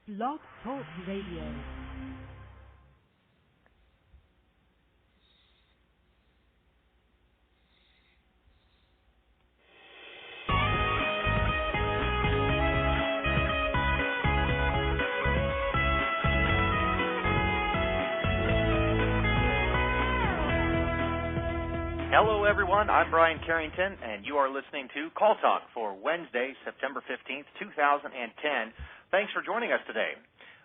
Blog Talk Radio. Hello, everyone. I'm Brian Carrington, and you are listening to Call Talk for Wednesday, September 15th, 2010. Thanks for joining us today.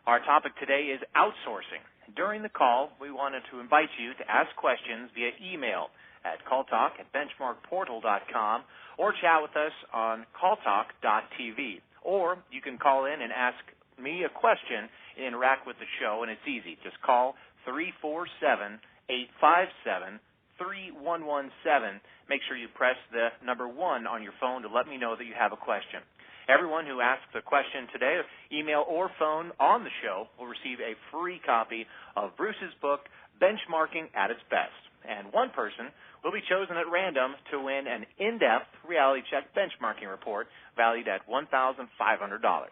Our topic today is outsourcing. During the call, we wanted to invite you to ask questions via email at calltalk@benchmarkportal.com or chat with us on calltalk.tv. Or you can call in and ask me a question and interact with the show, and it's easy. Just call 347-857-3117. Make sure you press the number 1 on your phone to let me know that you have a question. Everyone who asks a question today, email or phone on the show, will receive a free copy of Bruce's book, Benchmarking at its Best. And one person will be chosen at random to win an in-depth reality check benchmarking report valued at $1,500.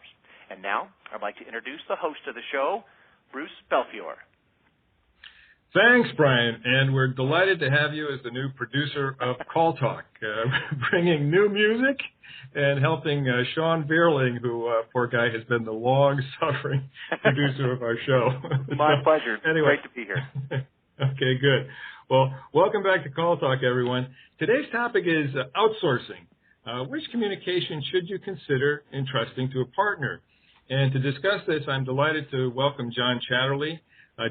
And now, I'd like to introduce the host of the show, Bruce Belfiore. Thanks, Brian, and we're delighted to have you as the new producer of Call Talk, bringing new music and helping Sean Beerling, who, poor guy, has been the long-suffering producer of our show. My pleasure. Anyway. Great to be here. Okay, good. Well, welcome back to Call Talk, everyone. Today's topic is outsourcing. Which communication should you consider entrusting to a partner? And to discuss this, I'm delighted to welcome John Chatterley.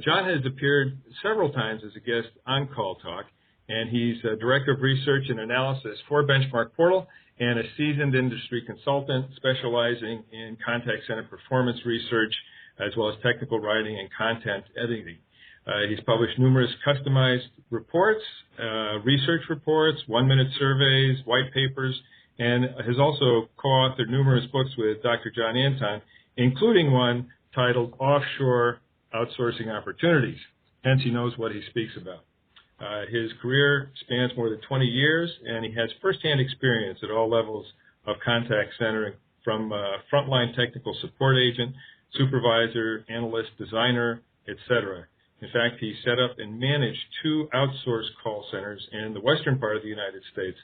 John has appeared several times as a guest on Call Talk, and he's a Director of Research and Analysis for BenchmarkPortal and a seasoned industry consultant specializing in contact center performance research as well as technical writing and content editing. He's published numerous customized reports, research reports, one-minute surveys, white papers, and has also co-authored numerous books with Dr. John Anton, including one titled Offshore Outsourcing Opportunities. Hence, he knows what he speaks about. His career spans more than 20 years, and he has firsthand experience at all levels of contact center, from frontline technical support agent, supervisor, analyst, designer, etc. In fact, he set up and managed 2 outsourced call centers in the western part of the United States,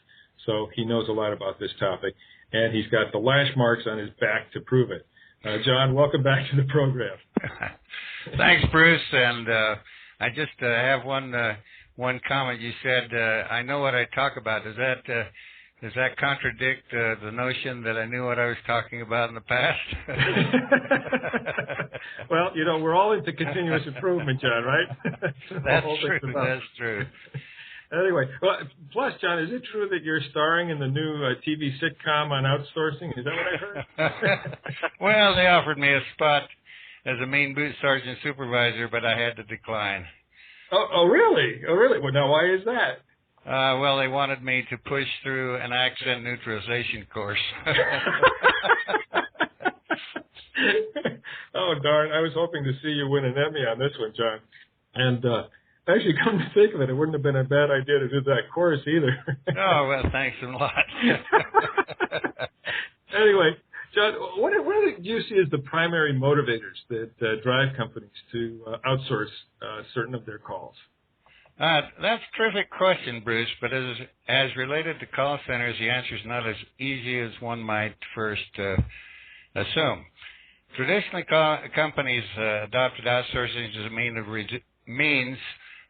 so he knows a lot about this topic, and he's got the lash marks on his back to prove it. John, welcome back to the program. Thanks, Bruce. And I just have one comment. You said, I know what I talk about. Does that contradict the notion that I knew what I was talking about in the past? Well, we're all into continuous improvement, John, right? That's true. That's true. Anyway, well, plus, John, is it true that you're starring in the new TV sitcom on outsourcing? Is that what I heard? Well, they offered me a spot as a main boot sergeant supervisor, but I had to decline. Oh, really? Oh, really? Well, now, why is that? Well, they wanted me to push through an accent neutralization course. Oh, darn. I was hoping to see you win an Emmy on this one, John. And actually, come to think of it, it wouldn't have been a bad idea to do that course either. Oh, well, thanks a lot. Anyway, John, what do you see as the primary motivators that drive companies to outsource certain of their calls? That's a terrific question, Bruce, but as related to call centers, the answer is not as easy as one might first assume. Traditionally, companies adopted outsourcing as a means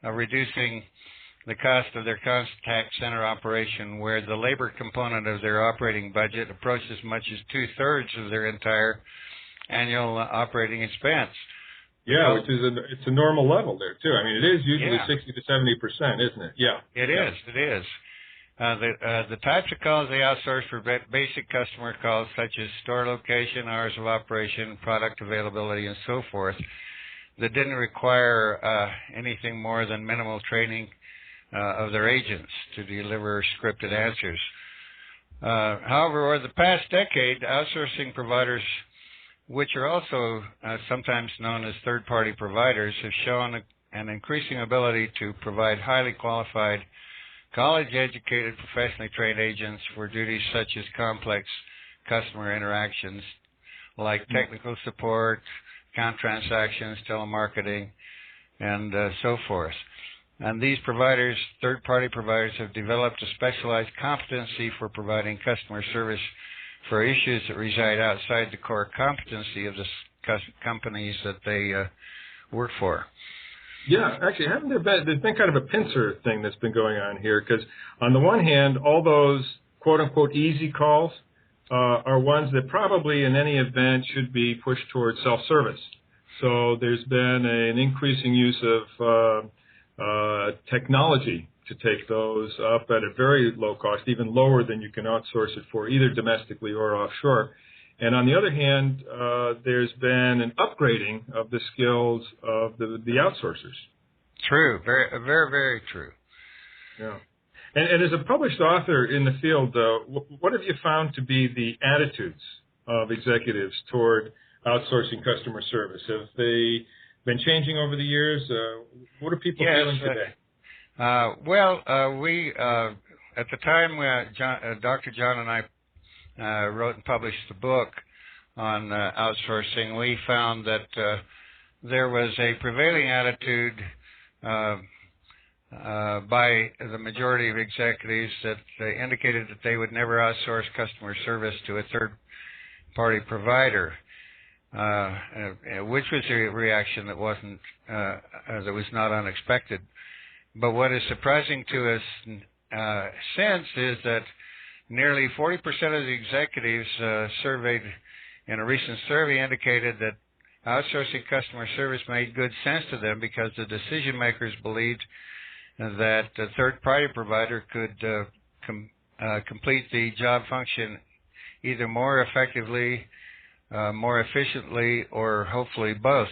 of reducing the cost of their contact center operation, where the labor component of their operating budget approached as much as 2/3 of their entire annual operating expense. Yeah, which is it's a normal level there too. I mean, it is usually 60 to 70%, isn't it? Yeah, it is. It is. The types of calls they outsource were basic customer calls, such as store location, hours of operation, product availability, and so forth, that didn't require anything more than minimal training of their agents to deliver scripted answers. However, over the past decade, outsourcing providers, which are also sometimes known as third-party providers, have shown an increasing ability to provide highly qualified, college-educated, professionally trained agents for duties such as complex customer interactions like technical support, account transactions, telemarketing, and so forth. And these providers, third-party providers, have developed a specialized competency for providing customer service for issues that reside outside the core competency of the companies that they work for. Yeah, actually, there's been kind of a pincer thing that's been going on here, because on the one hand, all those quote-unquote easy calls are ones that probably in any event should be pushed towards self-service. So there's been an increasing use of technology to take those up at a very low cost, even lower than you can outsource it for, either domestically or offshore. And on the other hand, there's been an upgrading of the skills of the outsourcers. True, very, very, very true. Yeah. And as a published author in the field, what have you found to be the attitudes of executives toward outsourcing customer service? Have they been changing over the years? What are people feeling today? We at the time Dr. John and I wrote and published the book on outsourcing, we found that there was a prevailing attitude by the majority of executives that indicated that they would never outsource customer service to a third-party provider, which was a reaction that was not unexpected. But what is surprising to us since is that nearly 40% of the executives surveyed in a recent survey indicated that outsourcing customer service made good sense to them because the decision makers believed that a third-party provider could complete the job function either more effectively, more efficiently, or hopefully both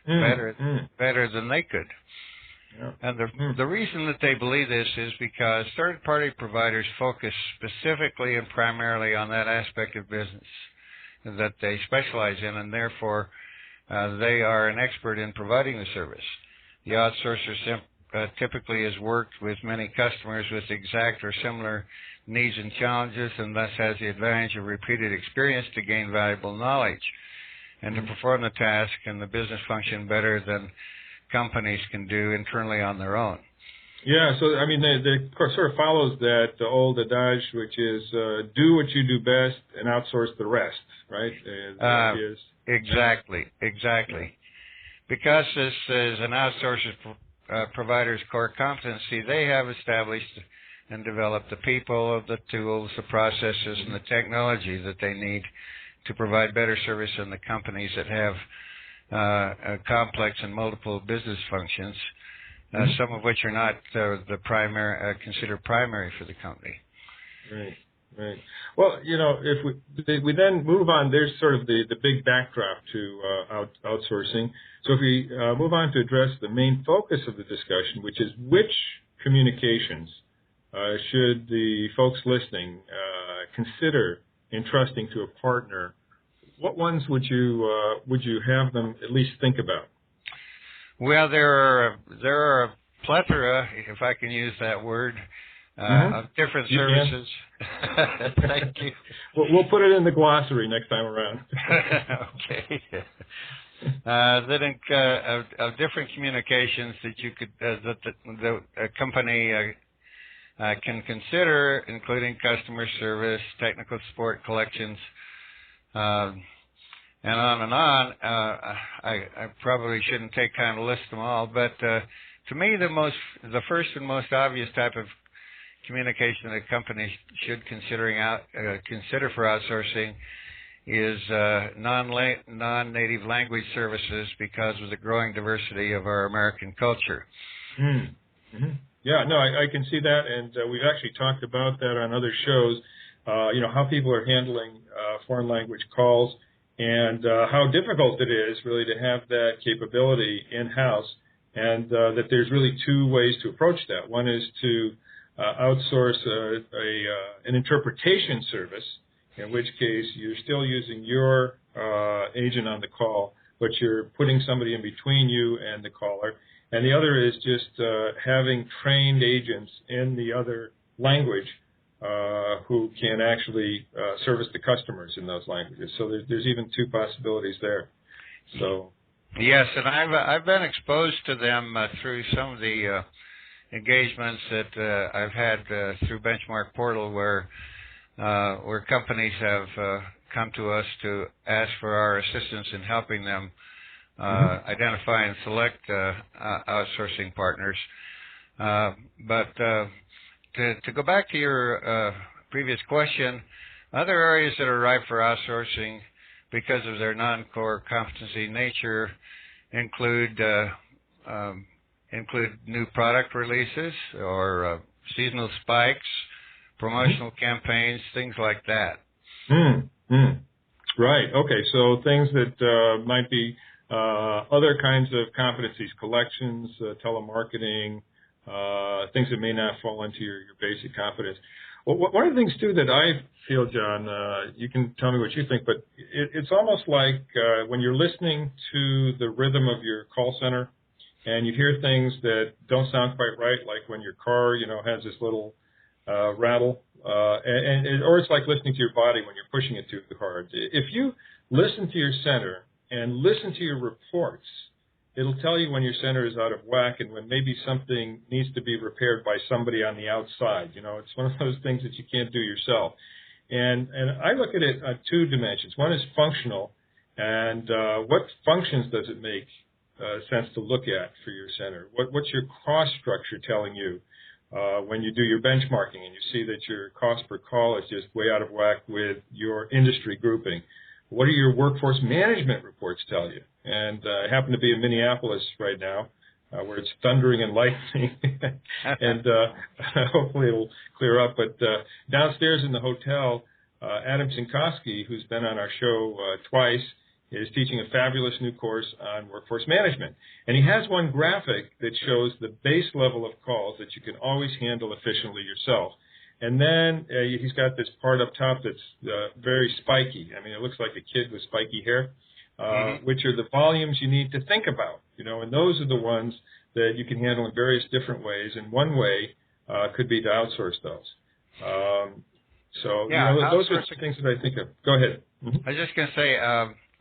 better than they could. Yeah. And the reason that they believe this is because third-party providers focus specifically and primarily on that aspect of business that they specialize in, and therefore they are an expert in providing the service. The outsourcer typically has worked with many customers with exact or similar needs and challenges, and thus has the advantage of repeated experience to gain valuable knowledge and to perform the task and the business function better than companies can do internally on their own. Yeah, so I mean, they sort of follows that the old adage, which is do what you do best and outsource the rest, right? Exactly. Because this is an outsourcer provider's core competency, they have established and developed the people, the tools, the processes, and the technology that they need to provide better service than the companies that have complex and multiple business functions, some of which are not the primary considered primary for the company. Right. Well, if we then move on, there's sort of the big backdrop to outsourcing. So if we move on to address the main focus of the discussion, which is which communications should the folks listening consider entrusting to a partner, what ones would you have them at least think about? Well, there are a plethora, if I can use that word, of different services. Thank you. We'll put it in the glossary next time around. Okay. Of different communications that you could that the company can consider, including customer service, technical support, collections, and on and on. I probably shouldn't take time to list them all, but to me, the first and most obvious type of communication that a company should consider for outsourcing is non-native language services, because of the growing diversity of our American culture. Mm-hmm. Yeah, no, I can see that, and we've actually talked about that on other shows. How people are handling foreign language calls, and how difficult it is really to have that capability in-house, and that there's really two ways to approach that. One is to outsource an interpretation service, in which case you're still using your agent on the call, but you're putting somebody in between you and the caller. And the other is just having trained agents in the other language who can actually service the customers in those languages. So there's even two possibilities there. So Yes, and I've been exposed to them through some of the engagements that I've had through BenchmarkPortal, where companies have come to us to ask for our assistance in helping them identify and select outsourcing partners. But to go back to your previous question, other areas that are ripe for outsourcing because of their non-core competency nature include new product releases or seasonal spikes, promotional campaigns, things like that. Right. Okay. So things that might be other kinds of competencies, collections, telemarketing, things that may not fall into your basic competence. Well, one of the things, too, that I feel, John, you can tell me what you think, but it's almost like when you're listening to the rhythm of your call center and you hear things that don't sound quite right, like when your car, has this little rattle, or it's like listening to your body when you're pushing it too hard. If you listen to your center and listen to your reports, it'll tell you when your center is out of whack and when maybe something needs to be repaired by somebody on the outside. It's one of those things that you can't do yourself. And I look at it on two dimensions. One is functional, and what functions does it make sense to look at for your center? What's your cost structure telling you when you do your benchmarking and you see that your cost per call is just way out of whack with your industry grouping? What do your workforce management reports tell you? And I happen to be in Minneapolis right now, where it's thundering and lightning, and hopefully it'll clear up. But downstairs in the hotel, Adam Sinkowski, who's been on our show twice, is teaching a fabulous new course on workforce management. And he has one graphic that shows the base level of calls that you can always handle efficiently yourself. And then he's got this part up top that's very spiky. I mean, it looks like a kid with spiky hair, which are the volumes you need to think about, and those are the ones that you can handle in various different ways. And one way could be to outsource those. Those are the things that I think of. Go ahead. I was just going to say,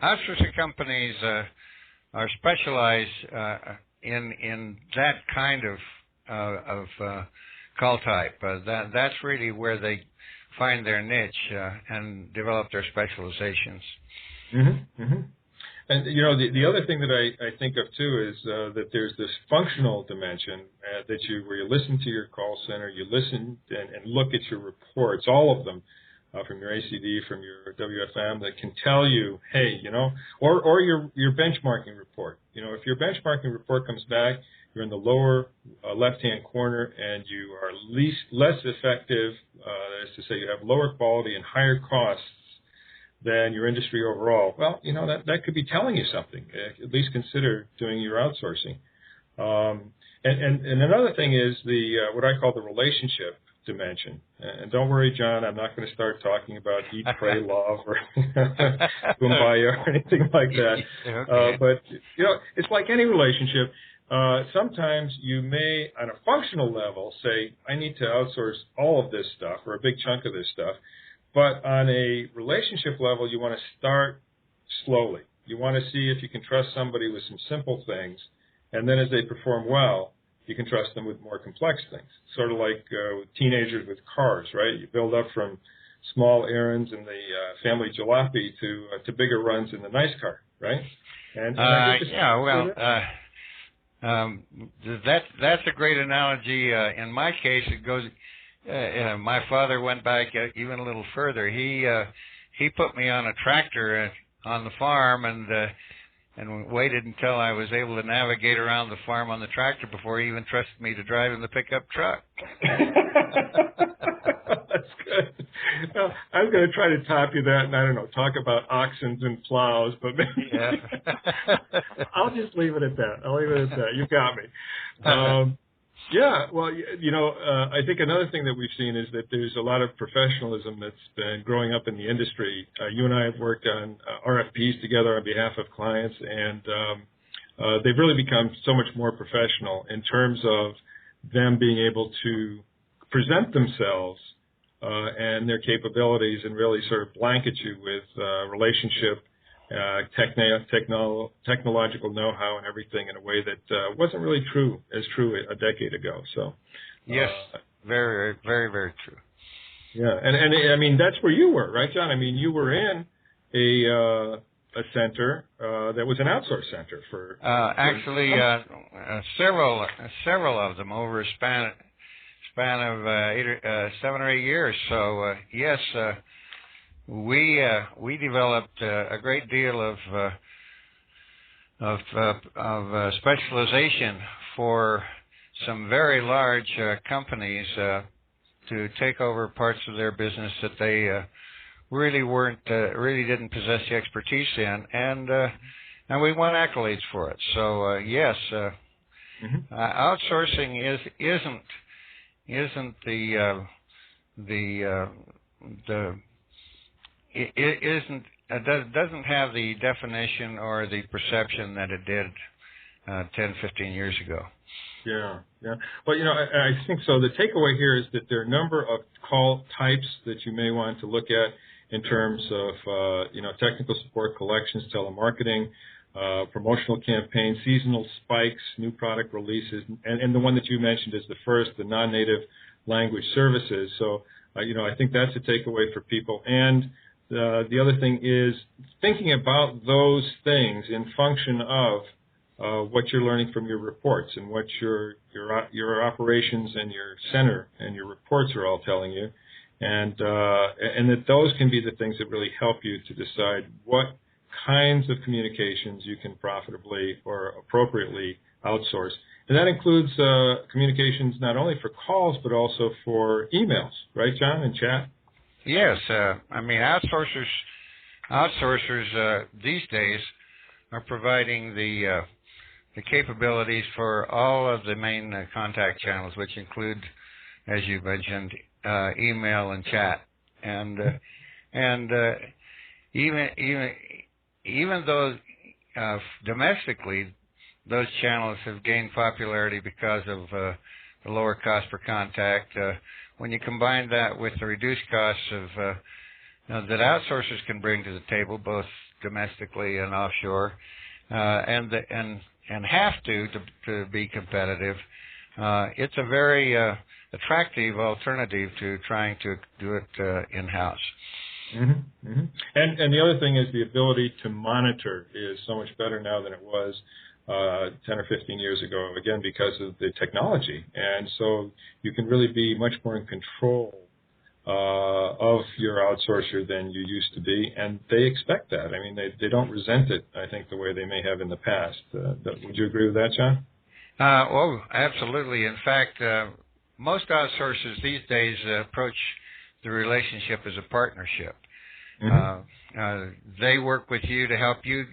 outsourcing companies are specialized in that kind of call type. That's really where they find their niche and develop their specializations. And the other thing that I think of too is that there's this functional dimension where you listen to your call center, you listen and look at your reports, all of them, from your ACD, from your WFM, that can tell you, hey, or your benchmarking report. If your benchmarking report comes back, you're in the lower left-hand corner and you are less effective, that is to say you have lower quality and higher costs than your industry overall. Well, that could be telling you something. At least consider doing your outsourcing. And another thing is what I call the relationship dimension. And don't worry, John, I'm not going to start talking about eat, pray, love, or kumbaya or anything like that. Okay. But it's like any relationship. Sometimes you may, on a functional level, say, I need to outsource all of this stuff or a big chunk of this stuff. But on a relationship level, you want to start slowly. You want to see if you can trust somebody with some simple things, and then as they perform well, you can trust them with more complex things. Sort of like teenagers with cars, right? You build up from small errands in the family jalopy to bigger runs in the nice car, right? That's a great analogy. In my case, it goes. My father went back even a little further. He put me on a tractor on the farm and waited until I was able to navigate around the farm on the tractor before he even trusted me to drive in the pickup truck. That's good. Well, I was going to try to top you that, and I don't know, talk about oxens and plows, but maybe I'll just leave it at that. You got me. Yeah, well, I think another thing that we've seen is that there's a lot of professionalism that's been growing up in the industry. You and I have worked on RFPs together on behalf of clients, and they've really become so much more professional in terms of them being able to present themselves and their capabilities and really sort of blanket you with relationship technological know-how and everything in a way that wasn't really true a decade ago. So yes, very, very, very true. Yeah, and I mean that's where you were, right, John? I mean you were in a center that was an outsource center for actually several of them over a span of 7 or 8 years. So yes, we developed a great deal of specialization for some very large companies to take over parts of their business that they really didn't possess the expertise in, and we won accolades for it. So yes, outsourcing doesn't have the definition or the perception that it did 10, 15 years ago. Yeah. Well, I think so. The takeaway here is that there are a number of call types that you may want to look at in terms of, technical support, collections, telemarketing, promotional campaigns, seasonal spikes, new product releases, and the one that you mentioned is the first, the non-native language services. So, I think that's a takeaway for people. And the other thing is thinking about those things in function of what you're learning from your reports and what your operations and your center and your reports are all telling you, and that those can be the things that really help you to decide what kinds of communications you can profitably or appropriately outsource. And that includes communications not only for calls but also for emails, right, John, and chat? Yes, I mean outsourcers these days are providing the capabilities for all of the main contact channels, which include, as you mentioned, email and chat, and even though domestically those channels have gained popularity because of the lower cost per contact, when you combine that with the reduced costs of that outsourcers can bring to the table, both domestically and offshore, and have to be competitive, it's a very attractive alternative to trying to do it in-house. Mm-hmm, mm-hmm. And the other thing is the ability to monitor is so much better now than it was 10 or 15 years ago, again, because of the technology. And so you can really be much more in control of your outsourcer than you used to be, and they expect that. I mean, they don't resent it, I think, the way they may have in the past. Would you agree with that, John? Oh, absolutely. In fact, most outsourcers these days approach the relationship as a partnership. Mm-hmm. They work with you to help you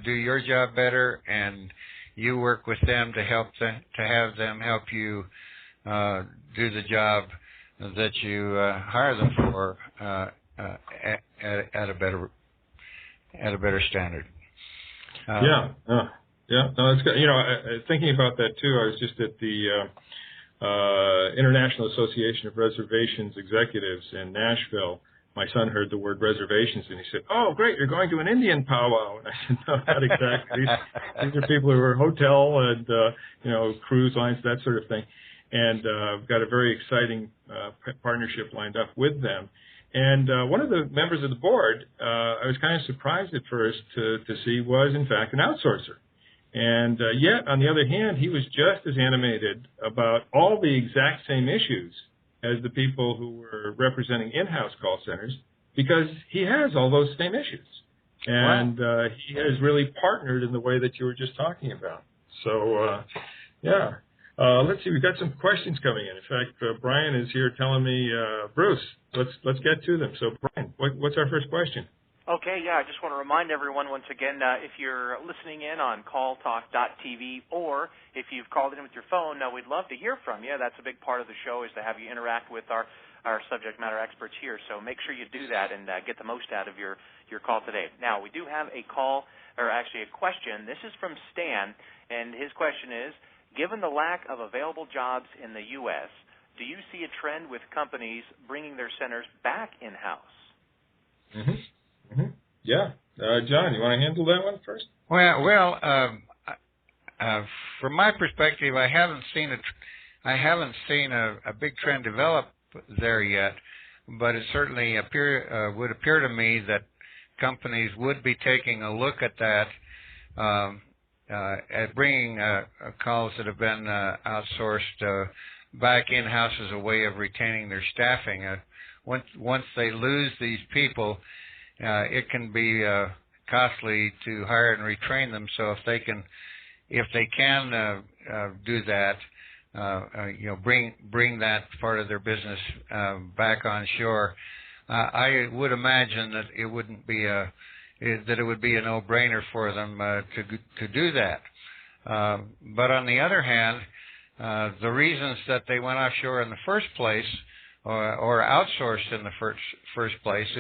do your job better, and you work with them to have them help you do the job that you hire them for at a better standard. Yeah. No, that's good. Thinking about that too, I was just at the International Association of Reservations Executives in Nashville. My son heard the word reservations, and he said, "Oh, great, you're going to an Indian powwow." And I said, "No, not exactly. These are people who are hotel and cruise lines, that sort of thing." And I've got a very exciting partnership lined up with them. And one of the members of the board, I was kind of surprised at first to see was, in fact, an outsourcer. And yet, on the other hand, he was just as animated about all the exact same issues as the people who were representing in-house call centers, because he has all those same issues. And he has really partnered in the way that you were just talking about. So, let's see. We've got some questions coming in. In fact, Brian is here telling me, Bruce, let's get to them. So, Brian, what's our first question? Okay, I just want to remind everyone once again, if you're listening in on calltalk.tv or if you've called in with your phone, we'd love to hear from you. That's a big part of the show, is to have you interact with our subject matter experts here. So make sure you do that and get the most out of your call today. Now, we do have a question. This is from Stan, and his question is, given the lack of available jobs in the U.S., do you see a trend with companies bringing their centers back in-house? Mm-hmm. Mm-hmm. Yeah, John, you want to handle that one first? Well, from my perspective, I haven't seen a big trend develop there yet, but it certainly would appear to me that companies would be taking a look at that, at bringing calls that have been outsourced back in-house as a way of retaining their staffing. Once they lose these people, it can be costly to hire and retrain them. So if they can do that, bring that part of their business back on shore, I would imagine that it would be a no-brainer for them to do that. But on the other hand, the reasons that they went offshore in the first place, or outsourced in the first place,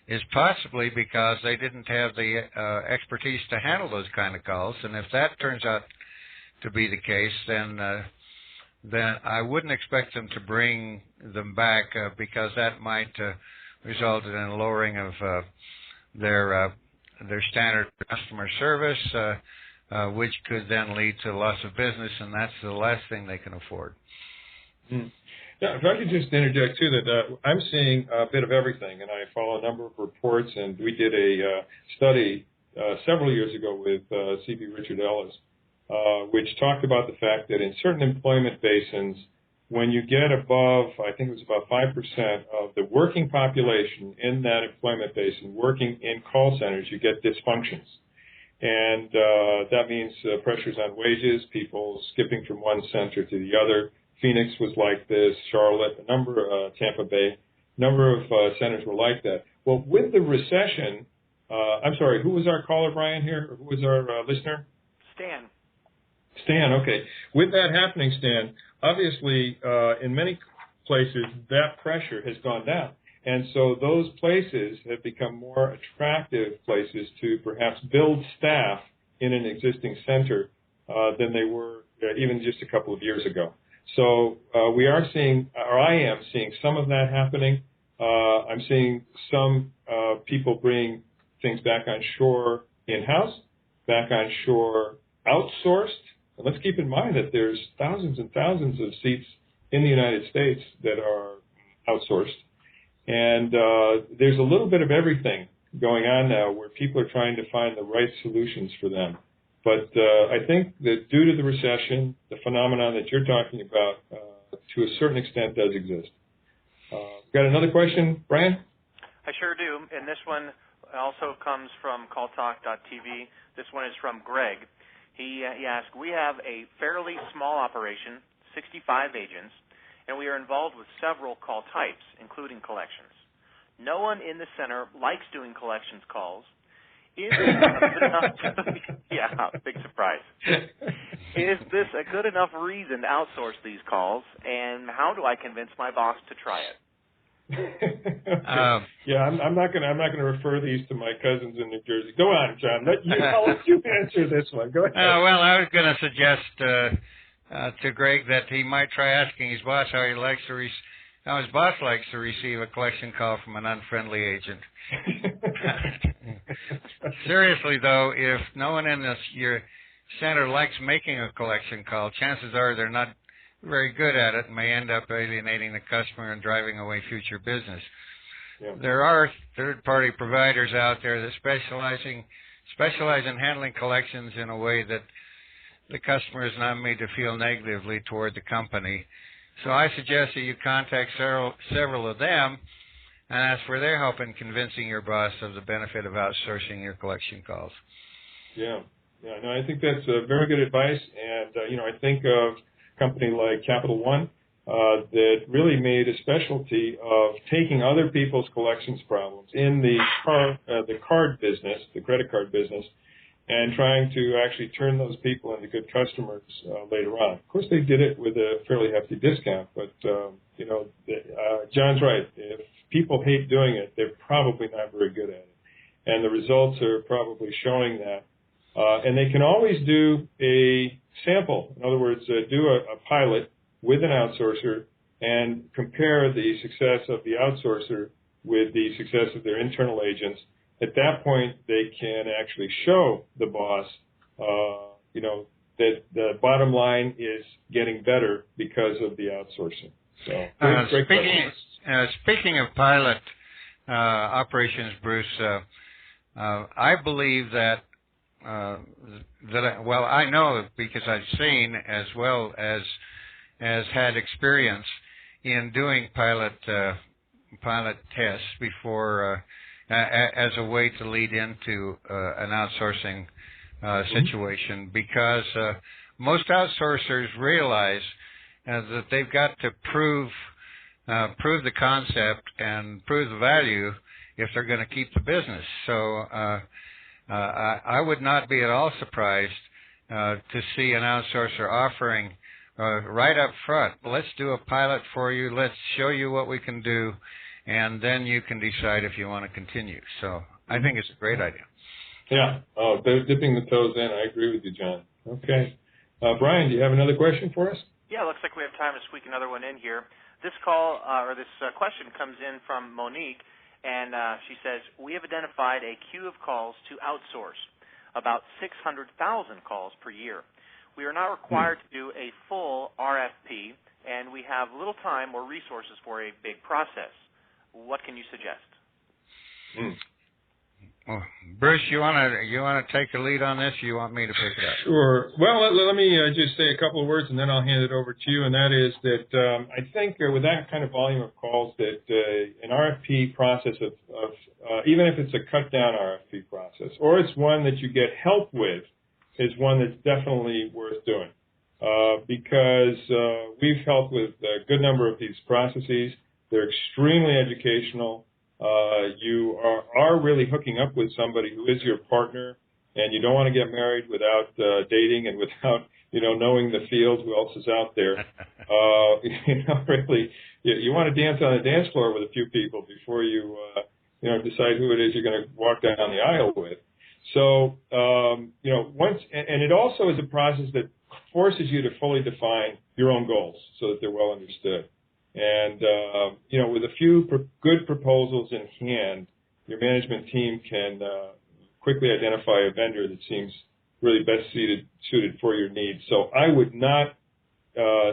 is possibly because they didn't have the expertise to handle those kind of calls. And if that turns out to be the case, then I wouldn't expect them to bring them back because that might result in a lowering of their standard customer service, which could then lead to loss of business, and that's the last thing they can afford. Yeah, if I could just interject too, that I'm seeing a bit of everything, and I follow a number of reports, and we did a study several years ago with C.B. Richard Ellis, which talked about the fact that in certain employment basins, when you get above, I think it was about 5% of the working population in that employment basin working in call centers, you get dysfunctions. And that means pressures on wages, people skipping from one center to the other. Phoenix was like this, Charlotte, Tampa Bay, number of centers were like that. Well, with the recession, I'm sorry, who was our caller, Brian, here? Or who was our listener? Stan, okay. With that happening, Stan, obviously in many places that pressure has gone down. And so those places have become more attractive places to perhaps build staff in an existing center than they were even just a couple of years ago. So we are seeing, or I am seeing some of that happening. I'm seeing some people bring things back on shore in-house, back on shore outsourced. And let's keep in mind that there's thousands and thousands of seats in the United States that are outsourced. And there's a little bit of everything going on now where people are trying to find the right solutions for them. But I think that due to the recession, the phenomenon that you're talking about, to a certain extent, does exist. Got another question, Brian? I sure do. And this one also comes from calltalk.tv. This one is from Greg. He asked, we have a fairly small operation, 65 agents, and we are involved with several call types, including collections. No one in the center likes doing collections calls. Is this a good enough yeah, big surprise. Is this a good enough reason to outsource these calls, and how do I convince my boss to try it? Yeah, I'm not going to refer these to my cousins in New Jersey. Go on, John. I'll let you answer this one. Go ahead. Well, I was going to suggest to Greg that he might try asking his boss how his boss likes to receive a collection call from an unfriendly agent. Seriously, though, if no one in your center likes making a collection call, chances are they're not very good at it and may end up alienating the customer and driving away future business. Yeah. There are third-party providers out there that specialize in handling collections in a way that the customer is not made to feel negatively toward the company. So I suggest that you contact several of them and ask for their help in convincing your boss of the benefit of outsourcing your collection calls. Yeah. No, I think that's very good advice. And, I think of a company like Capital One that really made a specialty of taking other people's collections problems in the card business, the credit card business, and trying to actually turn those people into good customers later on. Of course, they did it with a fairly hefty discount, but, John's right. If people hate doing it, they're probably not very good at it. And the results are probably showing that. And they can always do a sample. In other words, do a pilot with an outsourcer and compare the success of the outsourcer with the success of their internal agents at that point, they can actually show the boss, that the bottom line is getting better because of the outsourcing. So, speaking of pilot operations, Bruce, I believe that I know because I've seen as well as had experience in doing pilot tests before as a way to lead into an outsourcing situation, because most outsourcers realize that they've got to prove the concept and prove the value if they're going to keep the business. So I would not be at all surprised to see an outsourcer offering right up front, let's do a pilot for you, let's show you what we can do, and then you can decide if you want to continue. So I think it's a great idea. Yeah. Oh, dipping the toes in. I agree with you, John. Okay. Brian, do you have another question for us? Yeah, looks like we have time to squeak another one in here. This call this question comes in from Monique, and she says, we have identified a queue of calls to outsource, about 600,000 calls per year. We are not required to do a full RFP, and we have little time or resources for a big process. What can you suggest? Well, Bruce, you want to take the lead on this, or you want me to pick it up? Sure. Well, let me just say a couple of words, and then I'll hand it over to you. And that is that I think with that kind of volume of calls, that an RFP process of even if it's a cut down RFP process, or it's one that you get help with, is one that's definitely worth doing, because we've helped with a good number of these processes. They're extremely educational. You are really hooking up with somebody who is your partner, and you don't want to get married without dating and without knowing the field, who else is out there. Really, you want to dance on the dance floor with a few people before you decide who it is you're going to walk down the aisle with. So, once, and it also is a process that forces you to fully define your own goals so that they're well understood. And, with a few good proposals in hand, your management team can quickly identify a vendor that seems really best suited for your needs. So I would not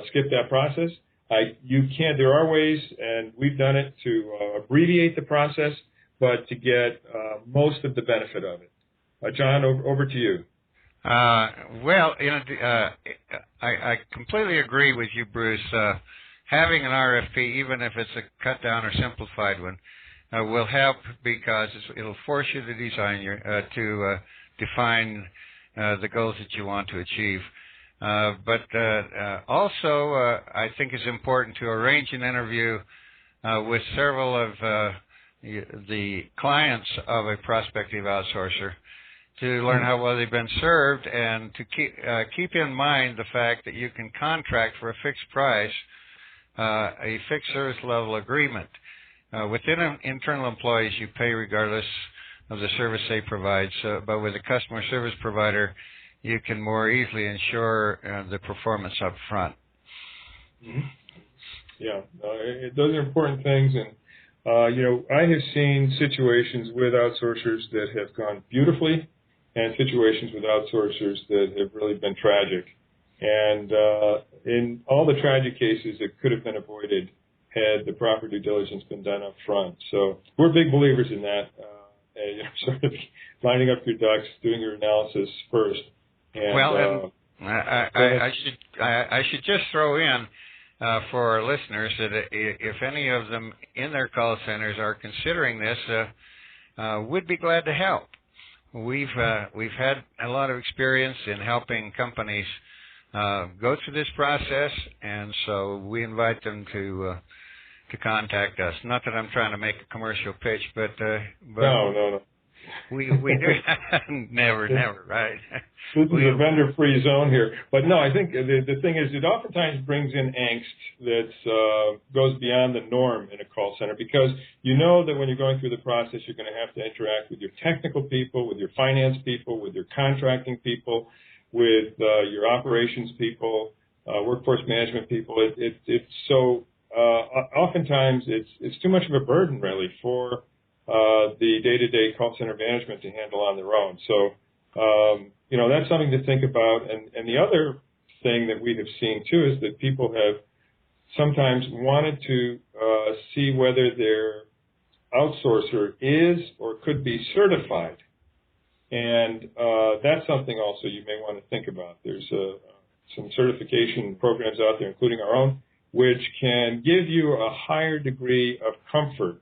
skip that process. There are ways, and we've done it, to abbreviate the process, but to get most of the benefit of it. John, over to you. I completely agree with you, Bruce. Having an RFP, even if it's a cut down or simplified one, will help, because it'll force you to define the goals that you want to achieve. But also, I think it's important to arrange an interview with several of the clients of a prospective outsourcer to learn how well they've been served, and to keep in mind the fact that you can contract for a fixed price, a fixed service level agreement. Within internal employees, you pay regardless of the service they provide. But with a customer service provider, you can more easily ensure the performance up front. Mm-hmm. Yeah, those are important things. And, I have seen situations with outsourcers that have gone beautifully, and situations with outsourcers that have really been tragic. And in all the tragic cases, it could have been avoided had the proper due diligence been done up front. So we're big believers in that, sort of lining up your ducks, doing your analysis first. And, I should just throw in for our listeners that if any of them in their call centers are considering this, we'd be glad to help. We've had a lot of experience in helping companies go through this process, and so we invite them to contact us. Not that I'm trying to make a commercial pitch, but no. We do never, right? This is a vendor-free zone here. But no, I think the thing is, it oftentimes brings in angst that goes beyond the norm in a call center, because you know that when you're going through the process, you're going to have to interact with your technical people, with your finance people, with your contracting people, with your operations people, workforce management people. It's so oftentimes it's too much of a burden, really, for the day-to-day call center management to handle on their own. So, that's something to think about. And the other thing that we have seen, too, is that people have sometimes wanted to see whether their outsourcer is or could be certified. And that's something also you may want to think about. There's some certification programs out there, including our own, which can give you a higher degree of comfort,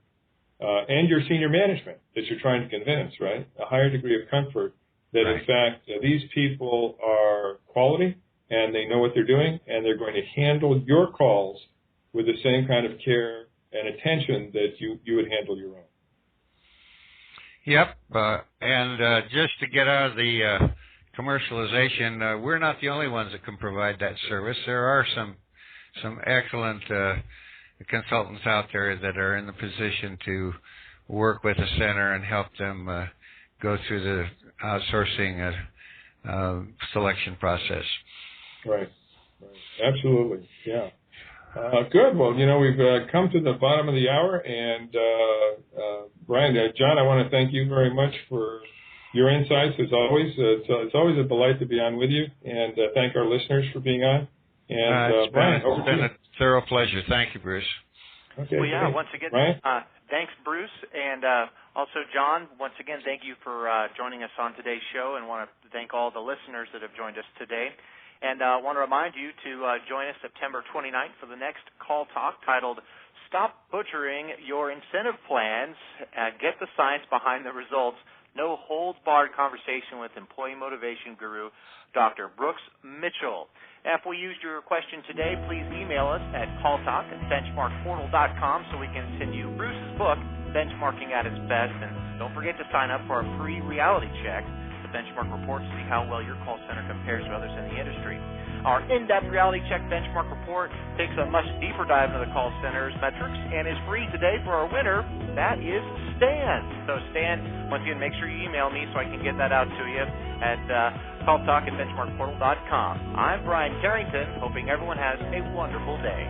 and your senior management that you're trying to convince, right? A higher degree of comfort that, in fact, these people are quality and they know what they're doing, and they're going to handle your calls with the same kind of care and attention that you would handle your own. Yep, and just to get out of the commercialization, we're not the only ones that can provide that service. There are some excellent consultants out there that are in the position to work with a center and help them go through the outsourcing selection process. Right. Absolutely. Yeah. Good. Well, we've come to the bottom of the hour, and Brian, John, I want to thank you very much for your insights. As always, it's always a delight to be on with you, and thank our listeners for being on. And Brian, it's been a thorough pleasure. Thank you, Bruce. Okay. Well, yeah. Great. Once again, thanks, Bruce, and also John. Once again, thank you for joining us on today's show, and want to thank all the listeners that have joined us today. And I want to remind you to join us September 29th for the next call talk titled "Stop Butchering Your Incentive Plans, Get the Science Behind the Results." No holds barred conversation with employee motivation guru Dr. Brooks Mitchell. If we used your question today, please email us at calltalk@benchmarkportal.com so we can send you Bruce's book, Benchmarking at its Best. And don't forget to sign up for our free reality check, the Benchmark Report, to see how well your call center compares to others in the industry. Our in-depth reality check Benchmark Report takes a much deeper dive into the call center's metrics and is free today for our winner. That is Stan. So Stan, once again, make sure you email me so I can get that out to you at calltalk@benchmarkportal.com. I'm Brian Carrington, hoping everyone has a wonderful day.